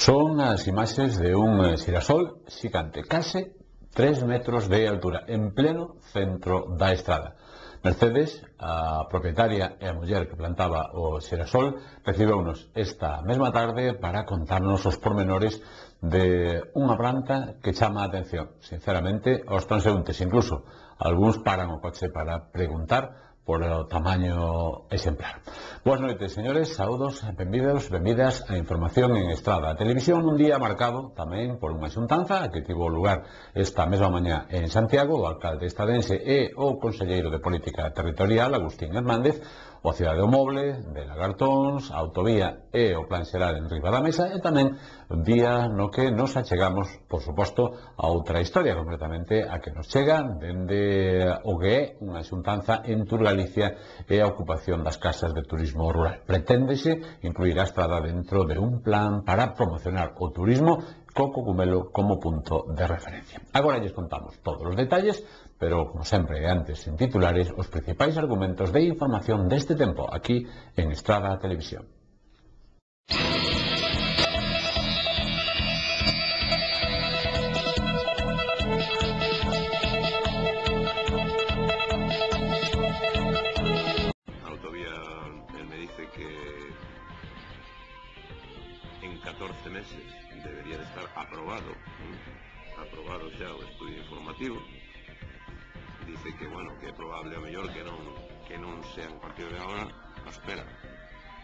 Son as imaxes de un xirasol xigante, case 3 metros de altura, en pleno centro da estrada. Mercedes, a propietaria e a muller que plantaba o xirasol, recibeunos esta mesma tarde para contarnos os pormenores de unha planta que chama a atención, sinceramente, aos transeúntes. Incluso, algúns paran o coche para preguntar por o tamaño exemplar. Boas noites, señores, saúdos, benvidos, benvidas a Información en Estrada. A televisión un día marcado tamén por unha xuntanza que tivo lugar esta mesma mañá en Santiago. O alcalde estradense e o conselleiro de Política Territorial, Agustín Hernández, o Cidade do Moble, de Lagartóns, a Autovía e o Plan Xeral en riba da mesa, e tamén un día no que nos achegamos, por suposto, a outra historia, concretamente a que nos chega dende o que é unha xuntanza en Tour Galicia e a ocupación das casas de turismo rural. Preténdese incluir a estrada dentro de un plan para promocionar o turismo co Cogumelo como punto de referencia. Agora lles contamos todos os detalles, pero, como sempre, antes en titulares, os principais argumentos de información deste tempo, aquí en Estrada Televisión. Autovía, él me dice que en 14 meses debería de estar aprobado xa o estudio informativo. Dice que, bueno, que é probable a mellor que non sean a partir de agora a espera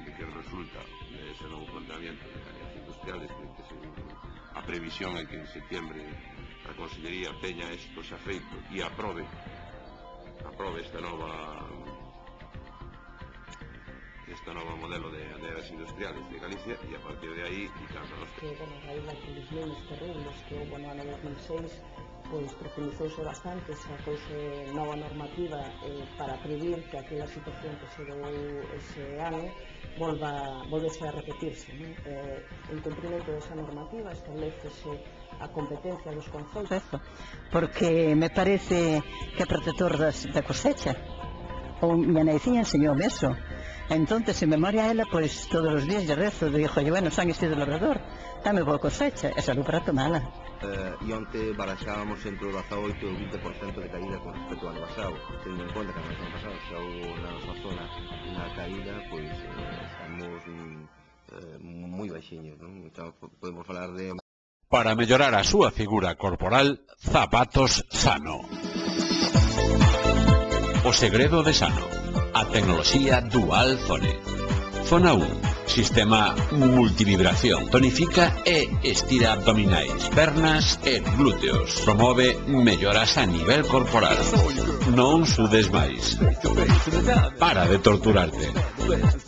de que resulta ese novo planteamiento de áreas industriales, que a previsión é que en septiembre a Consellería teña isto xa feito e aprobe esta nova modelo de áreas industriales de Galicia, e a partir de aí e cando nos... Que, bueno, a raíz daqueles lumes terribles que houve no ano 2006, pois profundizouse bastante, sacouse nova normativa para prever que aquela situación que se deu ese ano volvese a repetirse, non? En cumprimento desa normativa establecese a competencia dos concellos, porque me parece que é protector da cosecha. O miña neciña enseñoume eso. Entonces, en memoria a ela, pois todos os días lle rezo, digo, bueno, san este del labrador, dame boa cosecha, e salud para tomala. E onte baraxábamos entre o 18 e o 20% de caída con respecto ao ano pasado, tendo en conta que no ano pasado xa houve na nosa zona unha caída, pois estamos moi baixiños, non? Então, podemos falar de... Para mellorar a súa figura corporal, Zapatos Sano. O segredo de Sano. A tecnoloxía Dual Zone. Zona 1. Sistema multivibración. Tonifica e estira abdominais, pernas e glúteos. Promove melloras a nivel corporal. Non sudes máis. Para de torturarte.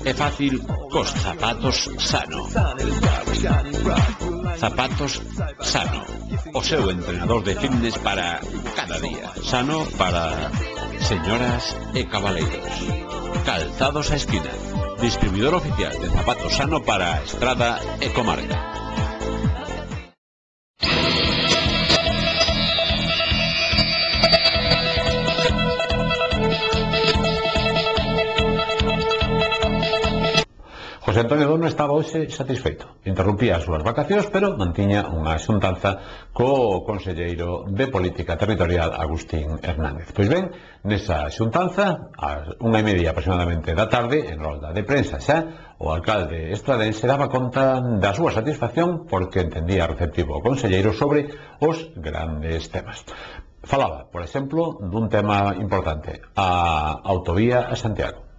É fácil cos Zapatos Sano. Zapatos Sano. O seu entrenador de fitness para cada día. Sano para señoras e cabaleiros. Calzados a Esquina. Distribuidor oficial de Zapatos Sano para Estrada e Comarca. José Antonio Dono estaba hoxe satisfeito. Interrumpía as súas vacacións, pero mantiña unha xuntanza co conselleiro de Política Territorial, Agustín Hernández. Pois ben, nesa xuntanza, a 1:30 aproximadamente da tarde, en rolda de prensa xa, o alcalde estradense daba conta da súa satisfacción porque entendía receptivo o conselleiro sobre os grandes temas. Falaba, por exemplo, dun tema importante, a autovía a Santiago.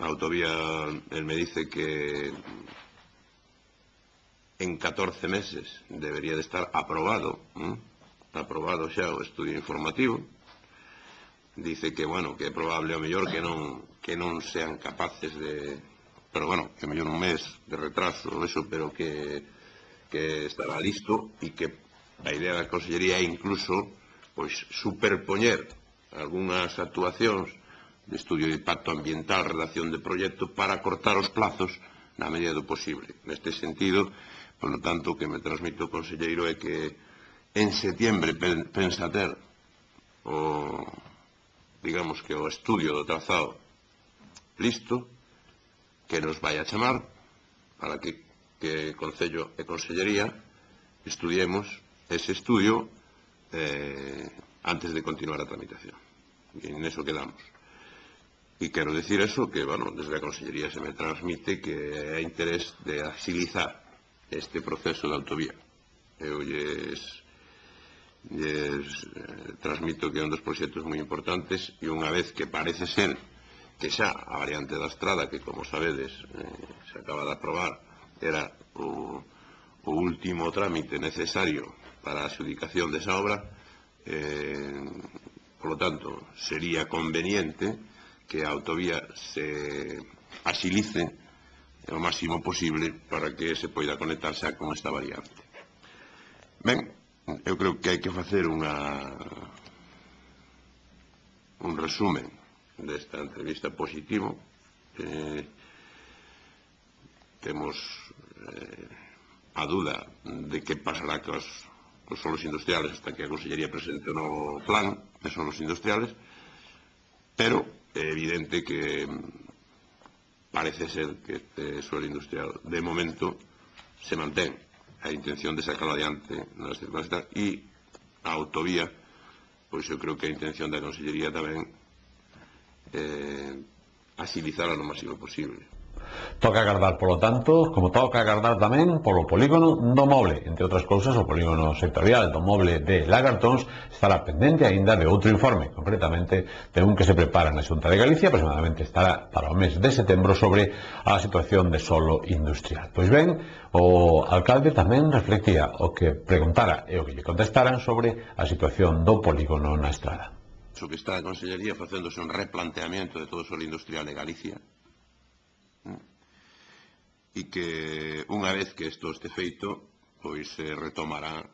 autovía, él me dice que en 14 meses debería de estar aprobado xa o estudio informativo. Dice que, bueno, que é probable ao mellor que non sean capaces de, pero bueno, que ao mellor un mes de retraso eso, pero que estará listo, e que a idea da Consellería é incluso pois superpoñer algunhas actuacións de estudio de impacto ambiental, redacción de proxecto, para cortar os plazos na medida do posible. Neste sentido, por lo tanto, o que me transmite o conselleiro é que en setiembre pensa ter digamos que o estudio do trazado listo, que nos vai a chamar para que Concello e Consellería estudiemos ese estudio antes de continuar a tramitación. E neso quedamos. E quero decir eso, que, bueno, desde a Consellería se me transmite que hai interés de agilizar este proceso de autovía. Eu transmito que é un dos proxectos moi importantes, e unha vez que parece ser que xa a variante da Estrada, que como sabedes se acaba de aprobar, era o último trámite necesario para a adjudicación desa obra, por lo tanto sería conveniente que a autovía se agilice o máximo posible para que se poida conectar xa con esta variante. Ben, eu creo que hai que facer un resumen desta entrevista positivo. Temos a duda de que pasará cos solos industriales hasta que a Consellería presente o novo plan de solos industriales, pero é evidente que parece ser que este suelo industrial de momento se mantén a intención de sacarlo adiante nas circunstancias, e a autovía, pois eu creo que a intención da Consellería tamén agilizarla no máximo posible. Toca agardar, polo tanto, como toca agardar tamén polo polígono do Moble. Entre outras cousas, o polígono sectorial do Moble de Lagartóns estará pendente aínda de outro informe, concretamente de un que se prepara na Xunta de Galicia, aproximadamente estará para o mes de setembro, sobre a situación de solo industrial. Pois ben, o alcalde tamén reflectía o que preguntara e o que lle contestaran sobre a situación do polígono na Estrada. O que está a Consellería facéndose un replanteamiento de todo o solo industrial de Galicia, e que unha vez que isto este feito, pois se retomará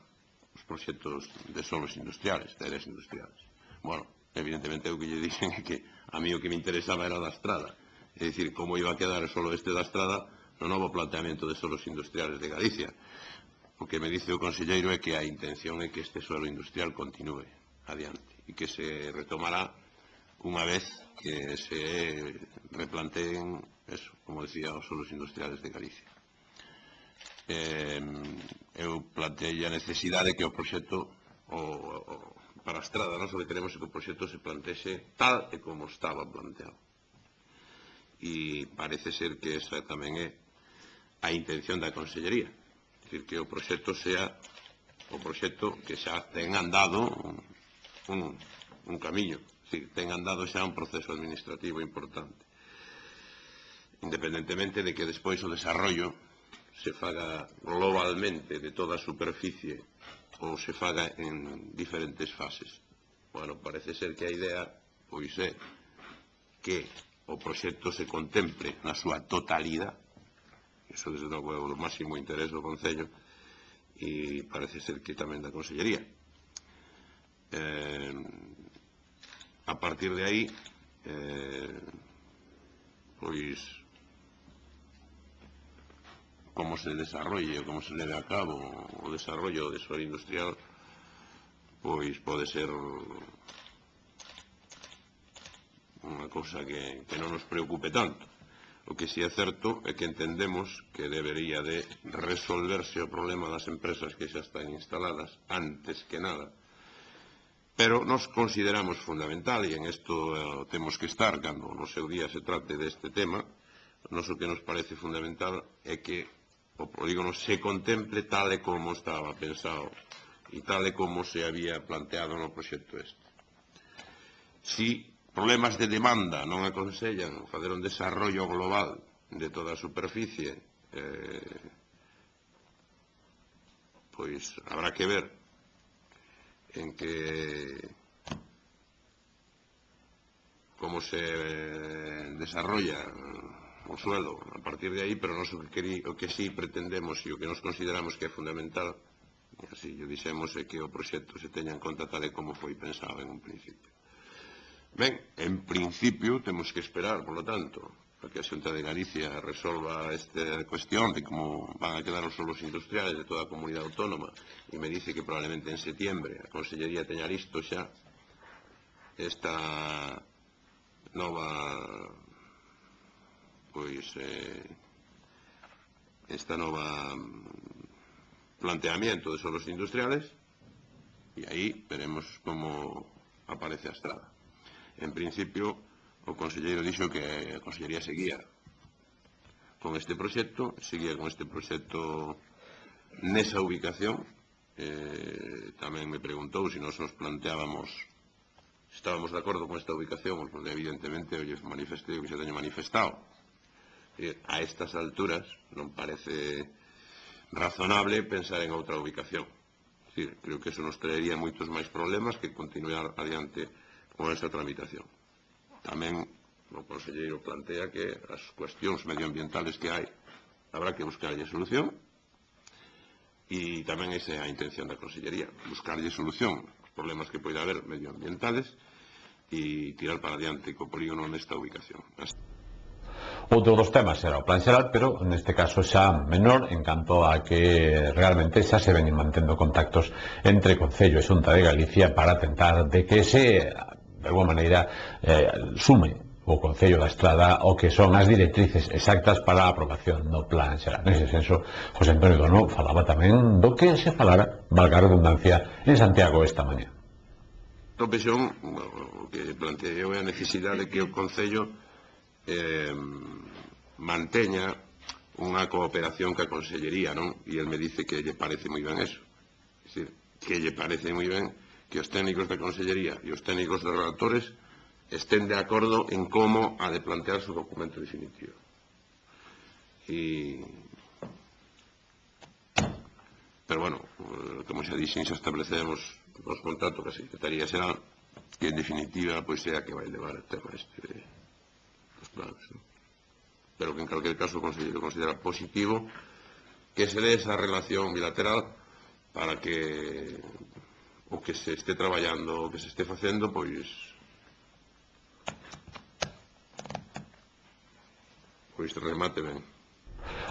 os proxectos de solos industriales, de áreas industriales. Bueno, evidentemente o que lle dixen é que a mí o que me interesaba era da Estrada, é dicir, como iba a quedar solo este da Estrada no novo planteamento de solos industriales de Galicia. O que me dice o conselleiro é que a intención é que este solo industrial continúe adiante e que se retomará unha vez que se replanteen eso, como decía, os solos industriales de Galicia. Eu planteei a necesidade que o proxecto para a Estrada, nós o que queremos é que o proxecto se plantexe tal e como estaba planteado. E parece ser que esa tamén é a intención da Consellería, é dicir, que o proxecto sea o proxecto que xa ten andado un camiño, é dicir, ten andado xa un proceso administrativo importante, independentemente de que despois o desarrollo se faga globalmente de toda a superficie ou se faga en diferentes fases. Bueno, parece ser que a idea pois é que o proxecto se contemple na súa totalidade. Iso desde logo é o máximo interés do Concello, e parece ser que tamén da Consellería. A partir de aí, pois, como se desarrolle, como se leve a cabo o desarrollo de suelo industrial, pois pode ser unha cousa que non nos preocupe tanto. O que si é certo é que entendemos que debería de resolverse o problema das empresas que xa están instaladas antes que nada, pero nos consideramos fundamental, e en isto temos que estar cando no seu día se trate deste tema, nos o que nos parece fundamental é que o polígono se contemple tal e como estaba pensado e tal e como se había planteado no proxecto este. Si problemas de demanda non aconsellan facer un desarrollo global de toda a superficie, pois habrá que ver en que como se desarrolla o suelo a partir de aí, pero non o que sí pretendemos e o que nos consideramos que é fundamental, e así o dixemos, é que o proxecto se teña en conta tal e como foi pensado en un principio. Ben, en principio temos que esperar, por lo tanto, a que a Xunta de Galicia resolva esta cuestión de como van a quedar os solos industriales de toda a comunidade autónoma, e me dice que probablemente en setiembre a Consellería teña listo xa esta nova planteamiento de solos industriales, e aí veremos como aparece a estrada. En principio, o conselleiro dixo que a Consellería seguía con este proxecto nesa ubicación. Tamén me preguntou se nos planteábamos, estábamos de acordo con esta ubicación, porque evidentemente eu manifestei o que xa teño manifestado. A estas alturas non parece razonable pensar en outra ubicación. Creo que eso nos traería moitos máis problemas que continuar adiante con esta tramitación. Tamén o conselleiro plantea que as cuestións medioambientales que hai habrá que buscarlle solución, e tamén esa é a intención da Consellería, buscarlle solución aos problemas que poida haber medioambientales e tirar para adiante co polígono nesta ubicación. Outro dos temas era o plan xeral, pero neste caso xa menor en canto a que realmente xa se veñen mantendo contactos entre Concello e Xunta de Galicia para tentar de que se, de alguma maneira, sume o Concello da Estrada o que son as directrices exactas para a aprobación do plan xeral. Nese senso, José Antonio Dono falaba tamén do que se falara, valga a redundancia, en Santiago esta mañá. O que planteou é a necesidade de que o Concello manteña unha cooperación ca Consellería, non? E el me dice que lle parece moi ben eso. É dicir, que lle parece moi ben que os técnicos da Consellería e os técnicos dos relatores estén de acordo en como ha de plantearse o documento definitivo. Pero, bueno, como xa dixen, xa establecemos os contactos que a Secretaría Xeral, que en definitiva pois é a que vai levar a tema dos planos. Pero que en calquer caso o Conselleiro considera positivo que se dé esa relación bilateral para que o que se esté traballando, o que se esté facendo, pois remate ben.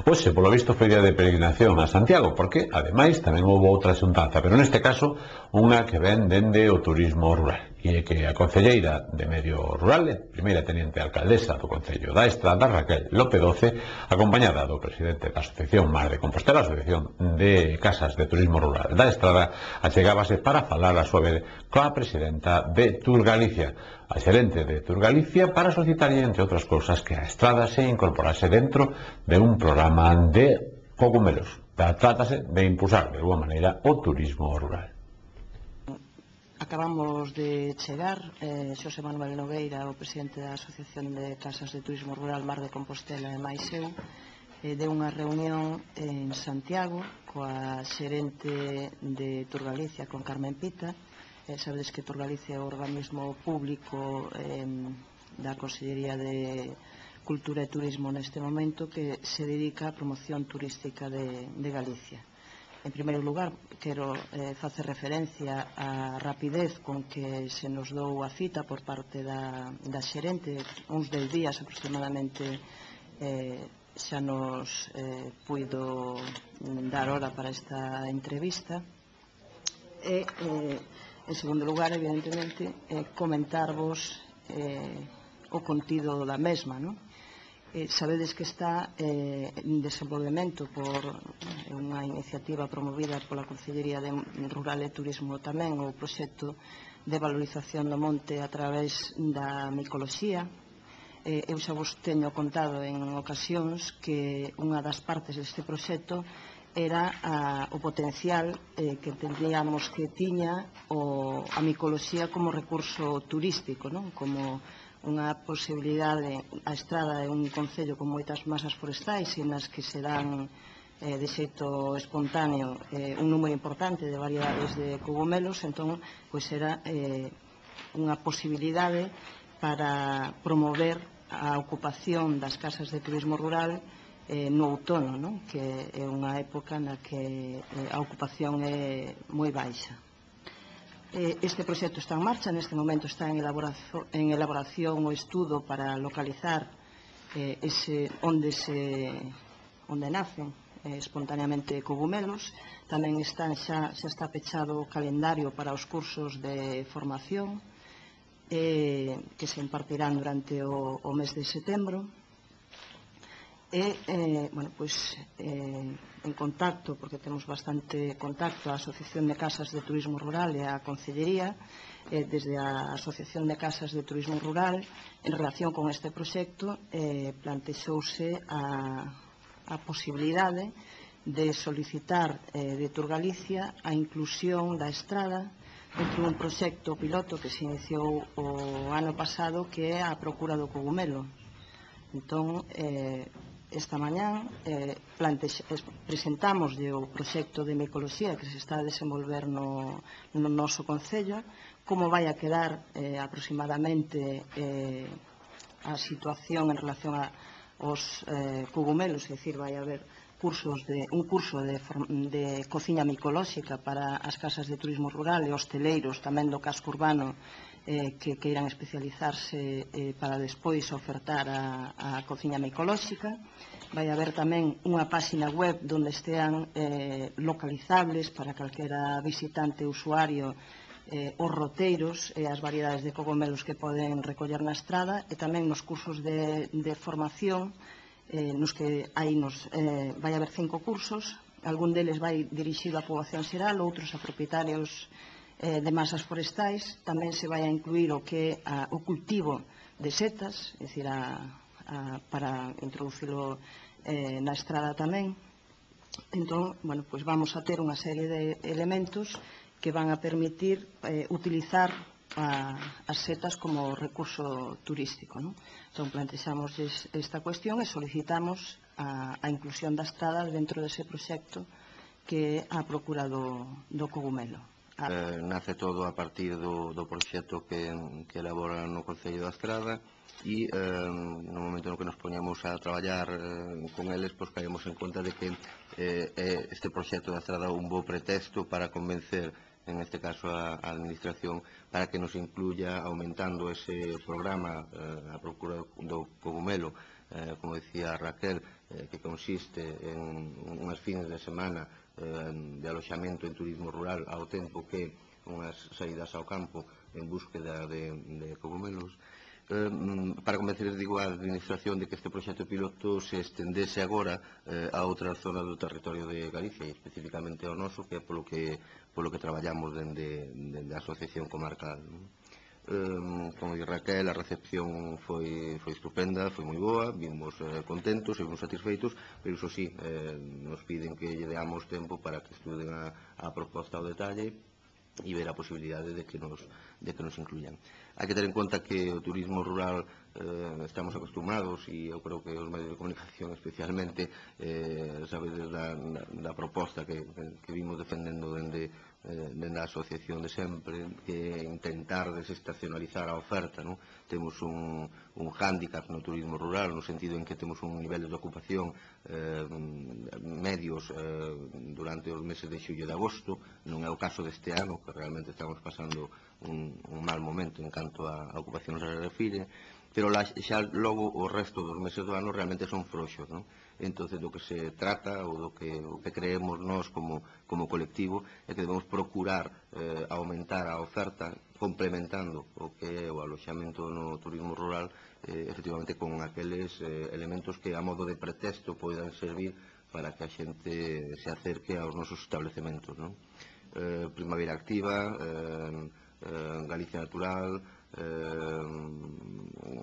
Hoxe, polo visto, foi día de peregrinación a Santiago, porque, ademais, tamén houve outra xuntanza, pero neste caso, unha que ven dende o turismo rural. E é que a concelleira de Medio Rural, primeira teniente alcaldesa do Concello da Estrada, Raquel López Doce, acompañada do presidente da Asociación Mar de Compostela, Asociación de Casas de Turismo Rural da Estrada, achegábase para falar a súa vez coa presidenta de Turgalicia, a xerente de Turgalicia, para solicitarlle, entre outras cousas, que a Estrada se incorporase dentro de un programa de cogumelos. Trátase de impulsar, de alguma maneira, o turismo rural. Acabamos de chegar, Xosé Manuel Nogueira, o presidente da Asociación de Casas de Turismo Rural Mar de Compostela e máis eu, de unha reunión en Santiago coa xerente de Turgalicia, con Carmen Pita. Sabedes que Turgalicia é o organismo público da Consellería de Cultura e Turismo neste momento que se dedica á promoción turística de Galicia. En primeiro lugar, quero facer referencia á rapidez con que se nos dou a cita por parte da xerente. Uns 10 días aproximadamente xa nos puido dar hora para esta entrevista. E, en segundo lugar, evidentemente, comentarvos o contido da mesma, non? Sabedes que está en desenvolvemento por unha iniciativa promovida pola Consellería de Rural e Turismo tamén, o proxecto de valorización do monte a través da micoloxía. Eu xa vos teño contado en ocasións que unha das partes deste proxecto era o potencial que entendíamos que tiña a micoloxía como recurso turístico, non? Como unha posibilidade. A Estrada é un concello con moitas masas forestais e nas que se dan de xeito espontáneo un número importante de variedades de cogumelos, entón pois era unha posibilidade para promover a ocupación das casas de turismo rural no outono, non? Que é unha época na que a ocupación é moi baixa. Este proxecto está en marcha, neste momento está en elaboración o estudo para localizar onde nacen espontaneamente cogumelos. Tamén xa está pechado o calendario para os cursos de formación que se impartirán durante o mes de setembro. En contacto, porque temos bastante contacto, a Asociación de Casas de Turismo Rural e a Concellería, desde a Asociación de Casas de Turismo Rural, en relación con este proxecto, plantexouse a posibilidade de solicitar de Tour Galicia a inclusión da Estrada dentro dun proxecto piloto que se iniciou o ano pasado, que é a procura do cogumelo. Entón, esta mañá presentamos o proxecto de micoloxía que se está a desenvolver no noso concello, como vai a quedar aproximadamente a situación en relación aos cogumelos, é dicir, vai haber un curso de cociña micolóxica para as casas de turismo rural e hosteleiros tamén do casco urbano que queiran especializarse para despois ofertar a cociña micolóxica. Vai haber tamén unha páxina web onde estean localizables para calquera visitante usuario os roteiros e as variedades de cogomelos que poden recoller na Estrada, e tamén nos cursos de formación nos que vai haber 5 cursos. Algún deles vai dirixido á poboación xeral, outros a propietarios de masas forestais. Tamén se vai a incluir o que é o cultivo de setas, é dicir, para introducilo na Estrada tamén. Entón, vamos a ter unha serie de elementos que van a permitir utilizar as setas como recurso turístico, non? Entón, plantexamos esta cuestión e solicitamos a inclusión da Estrada dentro dese proxecto que é a procura do cogumelo. Nace todo a partir do proxecto que elabora no Concello da Estrada, e no momento no que nos poñamos a traballar con eles, pois caemos en conta de que este proxecto da Estrada é un bo pretexto para convencer, en este caso a administración, para que nos incluya aumentando ese programa a procura do cogumelo, como decía Raquel, que consiste en unhas fines de semana de aloxamento en turismo rural, ao tempo que unhas saídas ao campo en búsqueda de cogumelos, para convencer, digo, a administración de que este proxecto piloto se estendese agora a outras zonas do territorio de Galicia, e especificamente ao noso, que é polo que traballamos dende a Asociación Comarcal. Como di Raquel, a recepción foi estupenda, foi moi boa, vimos contentos e vimos satisfeitos, pero iso sí, nos piden que lle deamos tempo para que estuden a proposta ao detalle e ver a posibilidade de que nos incluyan. Hai que ter en conta que o turismo rural estamos acostumados, e eu creo que os medios de comunicación especialmente sabedes da proposta que vimos defendendo dende a asociación de sempre, que intentar desestacionalizar a oferta, non? Temos un hándicap no turismo rural, no sentido en que temos un nivel de ocupación medios durante os meses de xullo e de agosto. Non é o caso deste ano, que realmente estamos pasando un mal momento en canto a ocupación se refire, pero xa logo o resto dos meses do ano realmente son frouxos, non? Entón, do que se trata, ou do que creemos nós como colectivo, é que debemos procurar aumentar a oferta, complementando o que é o aloxamento no turismo rural, efectivamente con aqueles elementos que a modo de pretexto poidan servir para que a xente se acerque aos nosos establecementos, non? Primavera Activa, Galicia Natural,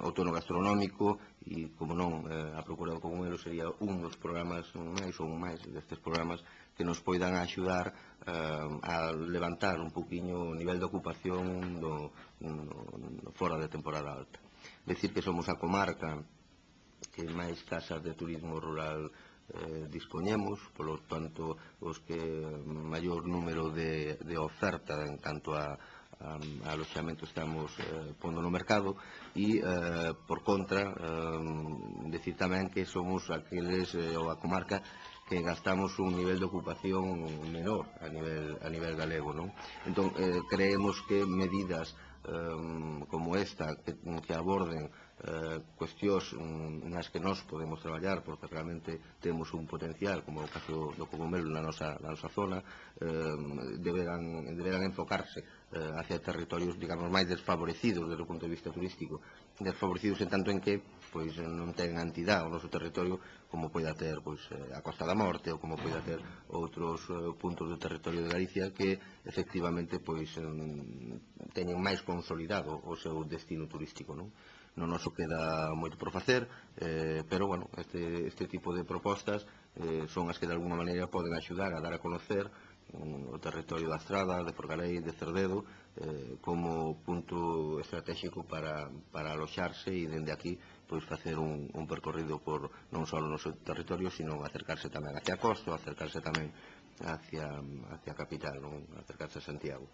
outono gastronómico e, como non, a Procura do Cogumelo sería un dos programas máis ou máis destes programas que nos poidan axudar a levantar un poquinho o nivel de ocupación fora de temporada alta. Decir que somos a comarca que máis casas de turismo rural dispoñemos, polo tanto, os que maior número de oferta en canto a aloxamento estamos pondo no mercado e, por contra, decir tamén que somos aqueles, ou a comarca, que gastamos un nivel de ocupación menor a nivel galego, non? Entón, creemos que medidas como esta, que aborden cuestións nas que nós podemos traballar porque realmente temos un potencial, como o caso do cogumelo na nosa zona, deberán enfocarse hacia territorios, digamos, máis desfavorecidos desde o punto de vista turístico, desfavorecidos en tanto en que pois non ten entidade o noso territorio como poida ter a Costa da Morte ou como poida ter outros puntos do territorio de Galicia que efectivamente teñen máis consolidado o seu destino turístico, non? No noso queda moito por facer, pero, bueno, este tipo de propostas son as que de alguna maneira poden axudar a dar a conocer o territorio da Estrada, de Forcarei, de Cerdedo, como punto estratégico para aloxarse e dende aquí facer un percorrido por non só o noso territorio, sino acercarse tamén hacia Costo, acercarse tamén hacia a capital, acercarse a Santiago.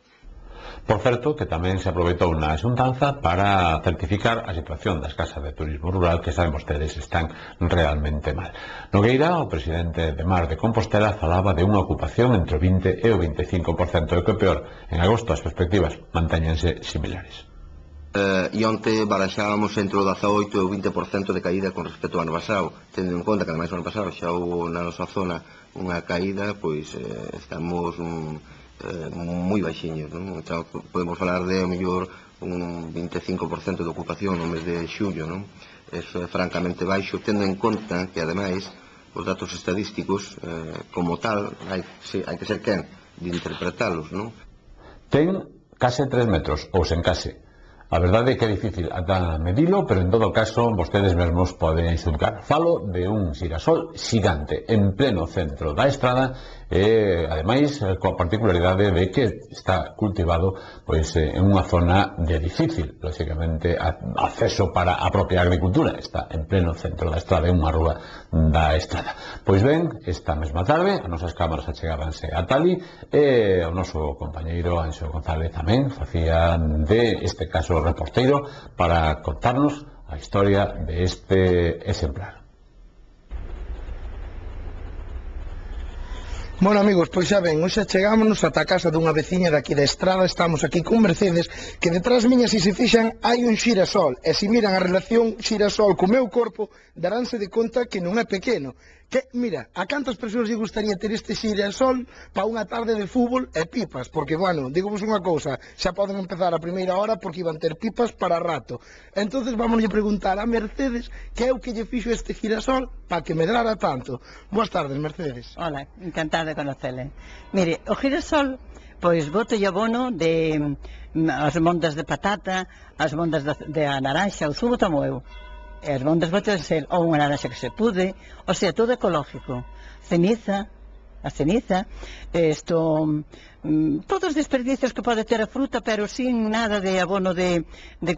Por certo, que tamén se aproveitou na xuntanza para certificar a situación das casas de turismo rural que saben vostedes están realmente mal. Nogueira, o presidente de Mar de Compostela, falaba de unha ocupación entre o 20 e o 25%, e que peor, en agosto as perspectivas mantéñense similares. E onte baraxábamos entre o 18 e o 20% de caída con respecto ao ano pasado, tendo en conta que ademais o ano pasado xa houve na nosa zona unha caída, estamos moi baixinhos, non? Podemos falar de, ao mellor, un 25% de ocupación no mes de xullo, non? Eso é francamente baixo, tendo en conta que, ademais, os datos estadísticos, como tal, hai que ser quen de interpretalos, non? Ten case 3 metros, ou sen case. A verdade é que é difícil ata medilo, pero en todo caso vostedes mesmos poden xulgar. Falo de un xirasol xigante en pleno centro da estrada e, ademais, coa particularidade de que está cultivado en unha zona de difícil, lógicamente, acceso para a propia agricultura. Está en pleno centro da estrada, en unha rúa da estrada. Pois ben, esta mesma tarde, as nosas cámaras achegábanse a Tali e o noso compañeiro Anxo González tamén facía de este caso reporteiro para contarnos a historia de este exemplar. Bueno, amigos, pois xa ben, hoxe chegámonos ata a casa dunha veciña daqui da estrada. Estamos aquí con Mercedes, que detrás miña, se fixan, hai un xirasol, e se miran a relación xirasol co meu corpo, daránse de conta que non é pequeno. Que, mira, a cantas persoas lle gustaría ter este xirasol para unha tarde de fútbol e pipas? Porque, bueno, digo-vos unha cousa, xa poden empezar a primeira hora porque iban ter pipas para rato. Entonces vamos a preguntar a Mercedes que é o que lle fixo este xirasol para que medrara tanto. Boas tardes, Mercedes. Hola, encantada de conocele. Mire, o girasol, pois botolle abono de as mondas de patata, as mondas de naranxa, o zubo tomo eu. E as mondas botolle ser ou unha naranxa que se pude, o sea, todo ecológico. Ceniza, a ceniza, todos os desperdicios que pode ter a fruta, pero sin nada de abono de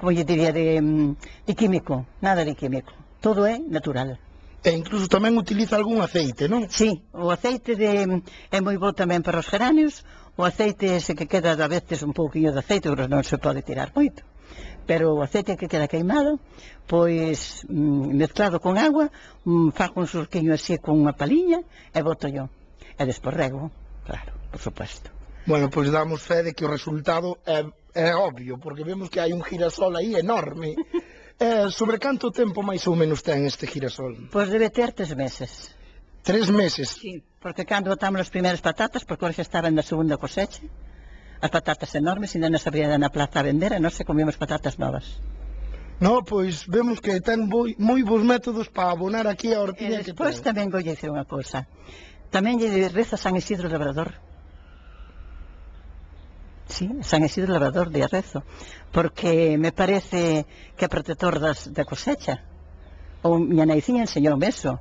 como lle diría, de químico, nada de químico. Todo é natural. E incluso tamén utiliza algún aceite, non? Sí, o aceite é moi bo tamén para os geranios. O aceite ese que queda a veces un pouquinho de aceite, pero non se pode tirar moito. Pero o aceite que queda queimado, pois mezclado con agua, fago un surquiño así con unha paliña e boto yo. E despois rego, claro, por supuesto. Bueno, pois damos fe de que o resultado é obvio, porque vemos que hai un girasol aí enorme. Sobre canto tempo máis ou menos ten este girasol? Pois debe ter 3 meses. 3 meses? Sí, porque cando botamos as primeiras patatas, porque hoxe estaban na segunda cosecha, as patatas enormes, ainda non se abrían na plaza a vender, e non se comíamos patatas novas. No, pois vemos que ten moi bons métodos para abonar aquí a hortiña que ten. E despois tamén vou dicir unha cousa. Tamén lle reza San Isidro Labrador. Sí, San Isidro Labrador de Arrezo, porque me parece que é protector da cosecha. Ou miña naiciña enseñoume eso.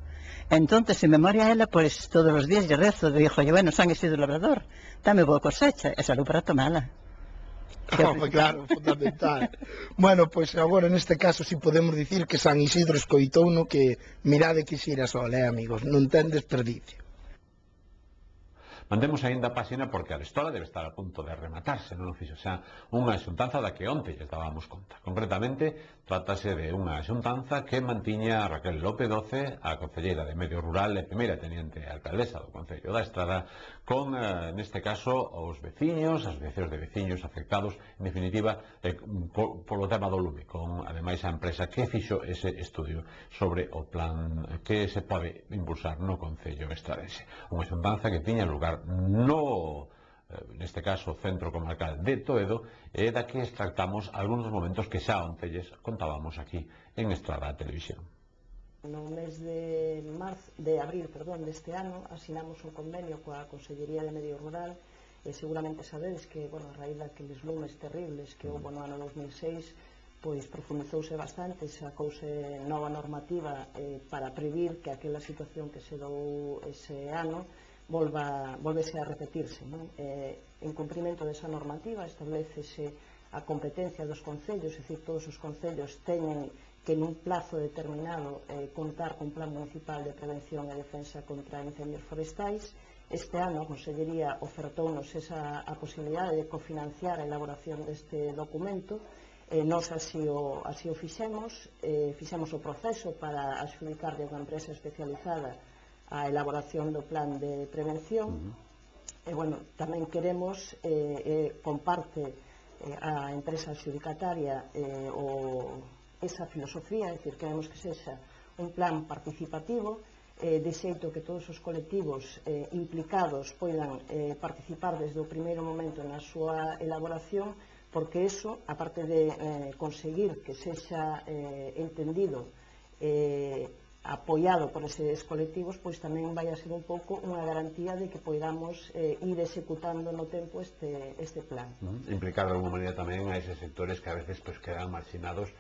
Entonces, en memoria a ela, pois todos os días lle rezo, dixo, bueno, San Isidro Labrador, dame boa cosecha, e salud para tomala. Claro, fundamental. Bueno, pois agora neste caso si podemos dicir que San Isidro escoitouno que mirade que xirasol, amigos, non ten desperdicio. Mantemos aínda a páxina porque a arestora debe estar a punto de rematarse, non fixo xa unha xuntanza da que onte lles dábamos conta. Concretamente, trátase de unha xuntanza que mantiña Raquel López Doce, a concelleira de Medio Rural e primeira teniente alcaldesa do Concello da Estrada, con, neste caso, os veciños, as asociacións de veciños afectados, en definitiva, polo tema do lume, con, ademais, a empresa que fixo ese estudio sobre o plan que se pode impulsar no Concello estradense. Unha xuntanza que tiña lugar no, neste caso, Centro Comarcal de Toedo, e da que extractamos algúns momentos que xa onte lles contábamos aquí en Estrada Televisión. No mes de abril deste ano asinamos un convenio coa Consellería de Medio Rural e seguramente sabedes que, a raíz daqueles lumes terribles que houve no ano 2006, pois profundizouse bastante, sacouse nova normativa para previr que aquela situación que se dou ese ano volvese a repetirse, non? En cumprimento desa normativa establecese a competencia dos concellos, é dicir, todos os concellos teñen que nun plazo determinado contar con plan municipal de prevención e defensa contra incendios forestais. Este ano a Consellería ofertounos a posibilidade de cofinanciar a elaboración deste documento. Nós así o fixemos o proceso para adxudicarlle a unha empresa especializada a elaboración do plan de prevención. E, tamén queremos, comparte a empresa adxudicataria esa filosofía, é dicir, queremos que sexa un plan participativo, de xeito que todos os colectivos implicados poidan participar desde o primeiro momento na súa elaboración, porque eso, aparte de conseguir que sexa entendido apoiado por eses colectivos, pois tamén vai a ser un pouco unha garantía de que poidamos ir executando no tempo este plan. Implicar de alguma maneira tamén a eses sectores que a veces quedan marxinados,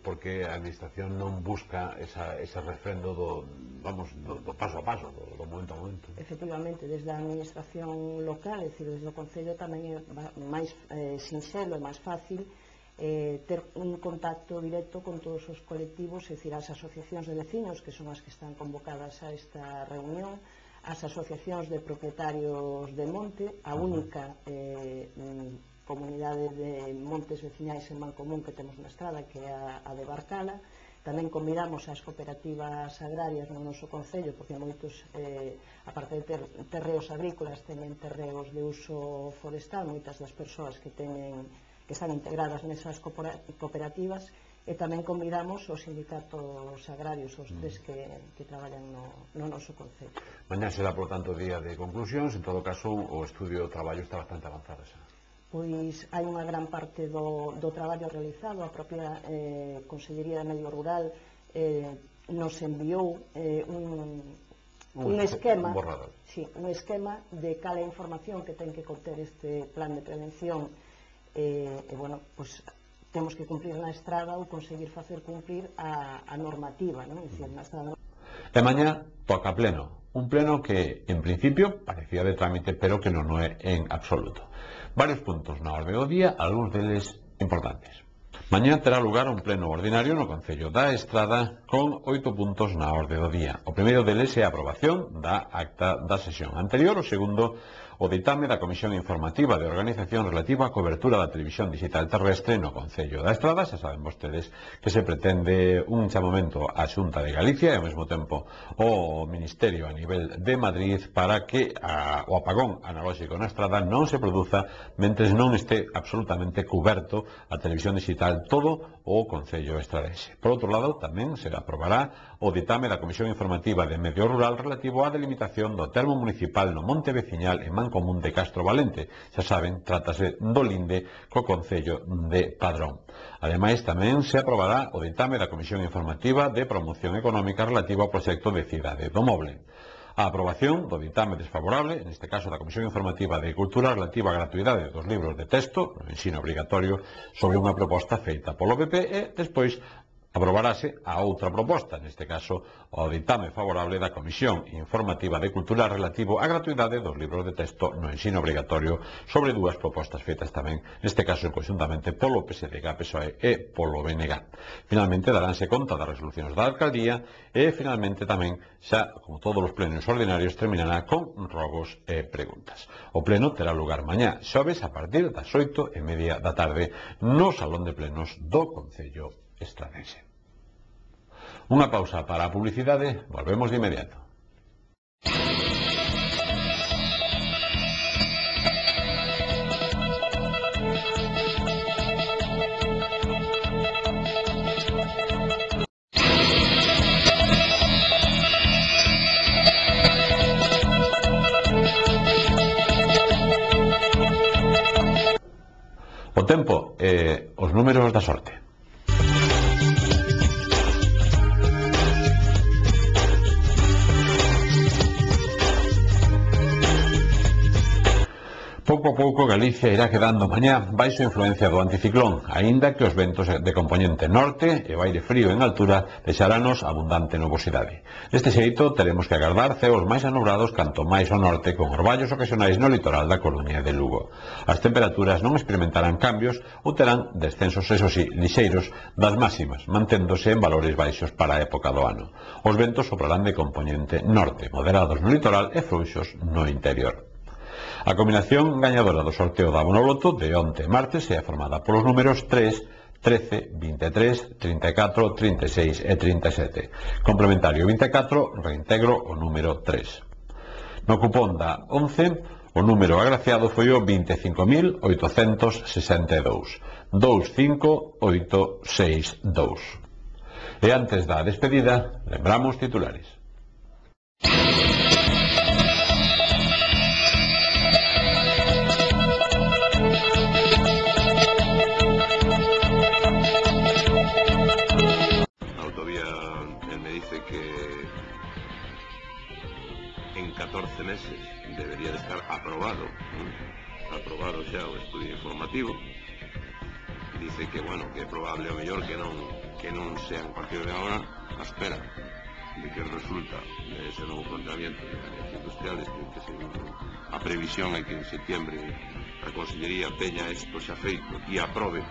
porque a administración non busca ese refrendo do paso a paso, do momento a momento. Efectivamente, desde a administración local, é dicir, desde o Concello tamén é máis sinxelo e máis fácil ter un contacto directo con todos os colectivos, é dicir, as asociacións de veciños, que son as que están convocadas a esta reunión, as asociacións de propietarios de monte, a única comunidade de montes veciñais en Mancomún que temos na Estrada, que é a de Barcala. Tamén convidamos as cooperativas agrarias no noso Concello, porque moitos, aparte de ter terreos agrícolas, teñen terreos de uso forestal, moitas das persoas que están integradas nesas cooperativas, e tamén convidamos os sindicatos agrarios, os tres que traballan no noso Concello. Mañá será, por tanto, día de conclusións. En todo caso, o estudio do traballo está bastante avanzado xa. Pois hai unha gran parte do traballo realizado. A propia Consellería de Medio Rural nos enviou un esquema de cal é a información que ten que conter este plan de prevención. Temos que cumprir na Estrada ou conseguir facer cumprir a normativa, non? E mañá toca pleno, un pleno que en principio parecía de trámite, pero que non é en absoluto. Varios puntos na orde do día, algúns deles importantes. Mañá terá lugar un pleno ordinario no Concello da Estrada con 8 puntos na orde do día. O primeiro deles é a aprobación da acta da sesión anterior, o segundo o ditame da Comisión Informativa de Organización relativa á cobertura da televisión digital terrestre no Concello da Estrada. Xa saben vostedes que se pretende un chamamento á Xunta de Galicia e ao mesmo tempo o Ministerio a nivel de Madrid para que o apagón analóxico na Estrada non se produza mentres non este absolutamente cuberto a televisión digital todo o Concello estradense. Por outro lado, tamén se aprobará o ditame da Comisión Informativa de Medio Rural relativo á delimitación do termo municipal no monte veciñal en Mancomún de Castro Valente. Xa saben, trátase do linde co Concello de Padrón. Ademais, tamén se aprobará o ditame da Comisión Informativa de Promoción Económica relativo ao proxecto de Cidade do Moble. A aprobación do ditame desfavorable, neste caso da Comisión Informativa de Cultura, relativa á gratuidade dos libros de texto no ensino obrigatorio sobre unha proposta feita polo PP, e despois aprobarase a outra proposta, neste caso o ditame favorable da Comisión Informativa de Cultura relativo á gratuidade dos libros de texto no ensino obrigatorio sobre dúas propostas feitas tamén, neste caso conxuntamente polo PSDG, PSOE e polo BNG. Finalmente daránse conta das resolucións da Alcaldía e finalmente tamén, xa como todos os plenos ordinarios, terminará con rogos e preguntas. O pleno terá lugar mañá xoves a partir das 8:30 da tarde no Salón de Plenos do Concello Estradense. Unha pausa para a publicidade, volvemos de inmediato. O tempo e os números da sorte. Pouco a pouco Galicia irá quedando mañá baixo a influencia do anticiclón, aínda que os ventos de componente norte e o aire frío en altura deixarános abundante nubosidade. Deste xeito teremos que agardar ceos máis anubrados canto máis ao norte, con orballos ocasionais no litoral da Coruña e de Lugo. As temperaturas non experimentarán cambios ou terán descensos, eso sí, lixeiros das máximas, manténdose en valores baixos para a época do ano. Os ventos soprarán de componente norte, moderados no litoral e frouxos no interior. A combinación gañadora do sorteo da Bonoloto de onte martes é formada polos números 3, 13, 23, 34, 36 e 37. Complementario 24, reintegro o número 3. No cupón da 11, o número agraciado foi o 25.862, 25862. E antes da despedida, lembramos titulares. En 14 meses debería de estar aprobado xa o estudio informativo. Dice que, bueno, que é probable o mellor que non sea a partir de agora a espera de que resulta ese novo planteamiento de áreas industriales, que a previsión é que en septiembre a Consellería teña isto xa feito e aprobe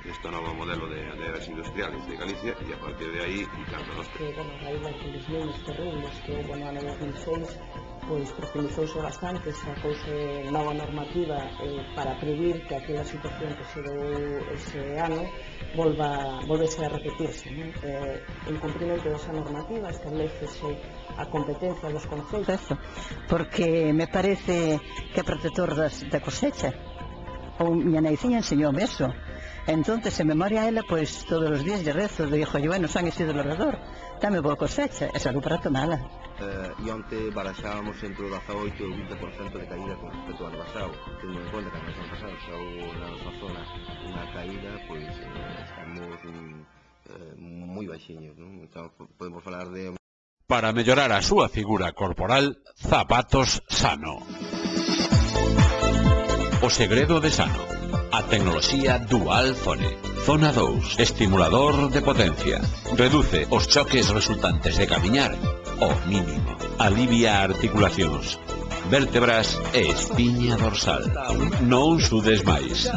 esta nova modelo de áreas industriales de Galicia, e a partir de aí cando nos... Que, bueno, a raíz daqueles lumes terribles que houve no ano 2006, pois profundizouse bastante, sacouse nova normativa para previr que aquela situación que se deu ese ano volvese a repetirse, non? En cumprimento desa normativa establecese a competencia dos concellos. Porque me parece que é protector da cosecha. Ou miña naiciña enseñoume eso. Entonces, en memoria a ela, pois todos os días lle rezo, dixo, bueno, San Isidro Labrador, dame boa cosecha, e salud para tomala. E onte baraxábamos entre o 18 e o 20% de caída con respecto ao ano pasado, tendo en conta que a ano pasado xa houve na nosa zona unha caída, pois estamos moi baixiños, non? Então, podemos falar de... Para mellorar a súa figura corporal, Zapatos Sano. O segredo de Sano. A tecnoloxía Dual Zone. Zona 2. Estimulador de potencia. Reduce os choques resultantes de camiñar ao mínimo. Alivia articulacións, vértebras e espiña dorsal. Non sudes máis.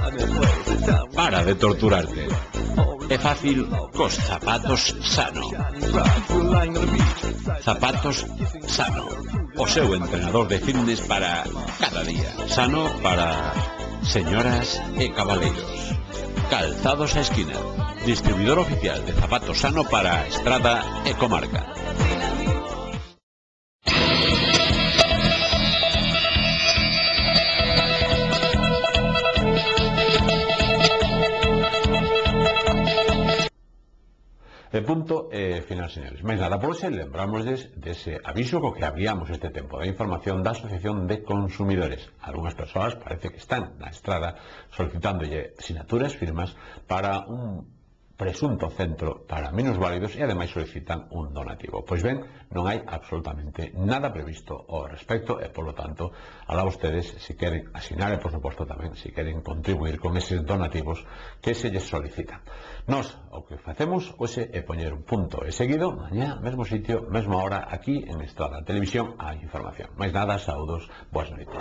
Para de torturarte. É fácil cos Zapatos Sano. Zapatos Sano. O seu entrenador de fitness para cada día. Sano para señoras e cabaleiros. Calzados a esquina. Distribuidor oficial de Zapatos Sano para Estrada e comarca. De punto final, señores. Mais nada, por hoxe lembramosles dese aviso co que abríamos este tempo de información da Asociación de Consumidores. Algúnas persoas parece que están na estrada solicitándolle sinaturas, firmas para un presunto centro para minusválidos e ademais solicitan un donativo. Pois ben, non hai absolutamente nada previsto ao respecto e, polo tanto, alá vostedes se queren asinar e, por suposto, tamén se queren contribuir con eses donativos que se lles solicitan. Nos, o que facemos hoxe é poñer un punto e seguido, mañá, mesmo sitio, mesma hora, aquí en Estrada Televisión, a información. Mais nada, saúdos, boas noites.